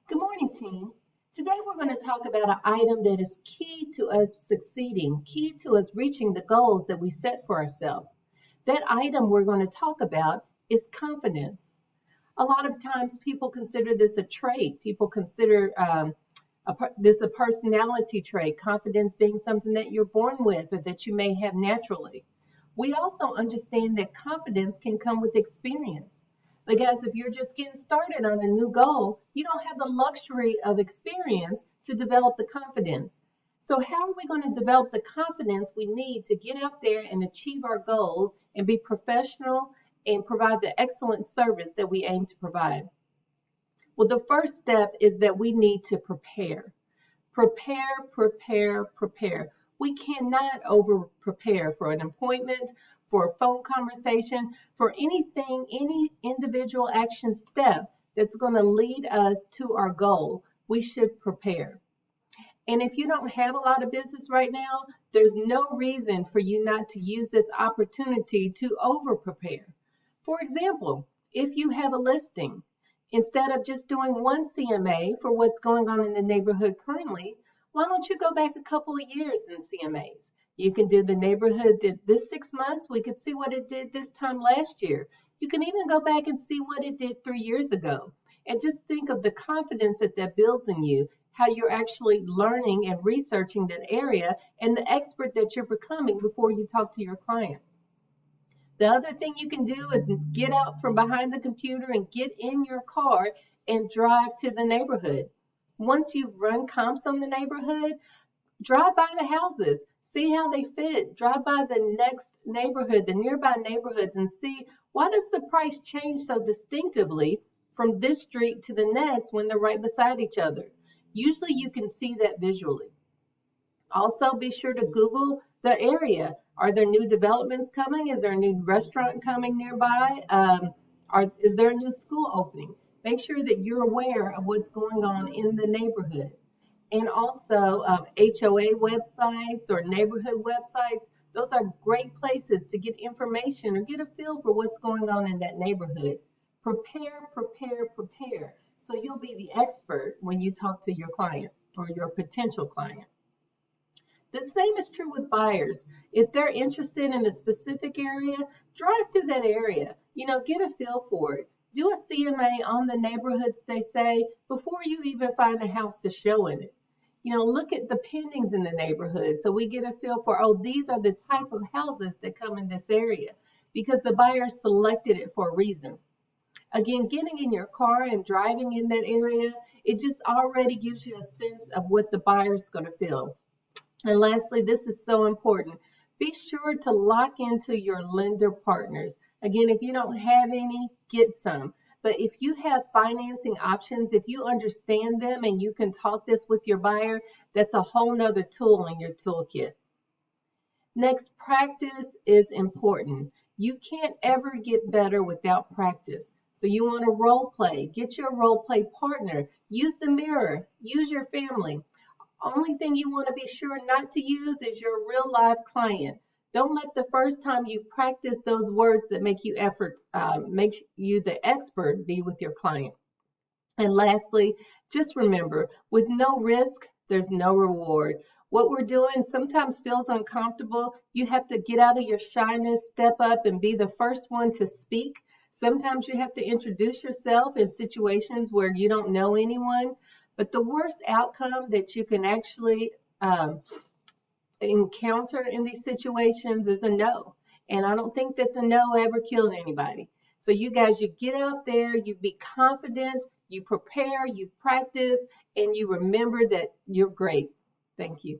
Good morning, team. Today we're going to talk about an item that is key to us succeeding, key to us reaching the goals that we set for ourselves. That item we're going to talk about is confidence. A lot of times people consider this a trait. People consider this a personality trait, confidence being something that you're born with or that you may have naturally. We also understand that confidence can come with experience. But guys, if you're just getting started on a new goal, you don't have the luxury of experience to develop the confidence. So how are we going to develop the confidence we need to get out there and achieve our goals and be professional and provide the excellent service that we aim to provide? Well, the first step is that we need to prepare. Prepare, prepare, prepare. We cannot over prepare for an appointment, for a phone conversation, for anything, any individual action step that's going to lead us to our goal. We should prepare. And if you don't have a lot of business right now, there's no reason for you not to use this opportunity to over prepare. For example, if you have a listing, instead of just doing one CMA for what's going on in the neighborhood currently, why don't you go back a couple of years in CMAs? You can do the neighborhood this 6 months. We could see what it did this time last year. You can even go back and see what it did 3 years ago. And just think of the confidence that that builds in you, how you're actually learning and researching that area and the expert that you're becoming before you talk to your client. The other thing you can do is get out from behind the computer and get in your car and drive to the neighborhood. Once you've run comps on the neighborhood, drive by the houses, see how they fit, drive by the next neighborhood, the nearby neighborhoods, and see why does the price change so distinctively from this street to the next when they're right beside each other. Usually you can see that visually. Also, be sure to Google the area. Are there new developments coming? Is there a new restaurant coming nearby? Is there a new school opening? Make sure that you're aware of what's going on in the neighborhood. And also HOA websites or neighborhood websites. Those are great places to get information or get a feel for what's going on in that neighborhood. Prepare, prepare, prepare. So you'll be the expert when you talk to your client or your potential client. The same is true with buyers. If they're interested in a specific area, drive through that area. Get a feel for it. Do a CMA on the neighborhoods, they say, before you even find a house to show in it. Look at the pendings in the neighborhood so we get a feel for, these are the type of houses that come in this area because the buyer selected it for a reason. Again, getting in your car and driving in that area, it just already gives you a sense of what the buyer's going to feel. And lastly, this is so important. Be sure to lock into your lender partners. Again, if you don't have any, get some. But if you have financing options, if you understand them and you can talk this with your buyer, that's a whole nother tool in your toolkit. Next, practice is important. You can't ever get better without practice. So you want to role play. Get your role play partner. Use the mirror. Use your family. Only thing you want to be sure not to use is your real life client. Don't let the first time you practice those words that make you the expert be with your client. And lastly, just remember, with no risk, there's no reward. What we're doing sometimes feels uncomfortable. You have to get out of your shyness, step up and be the first one to speak. Sometimes you have to introduce yourself in situations where you don't know anyone. But the worst outcome that you can actually encounter in these situations is a no. And I don't think that the no ever killed anybody. So you guys, you get out there, you be confident, you prepare, you practice, and you remember that you're great. Thank you.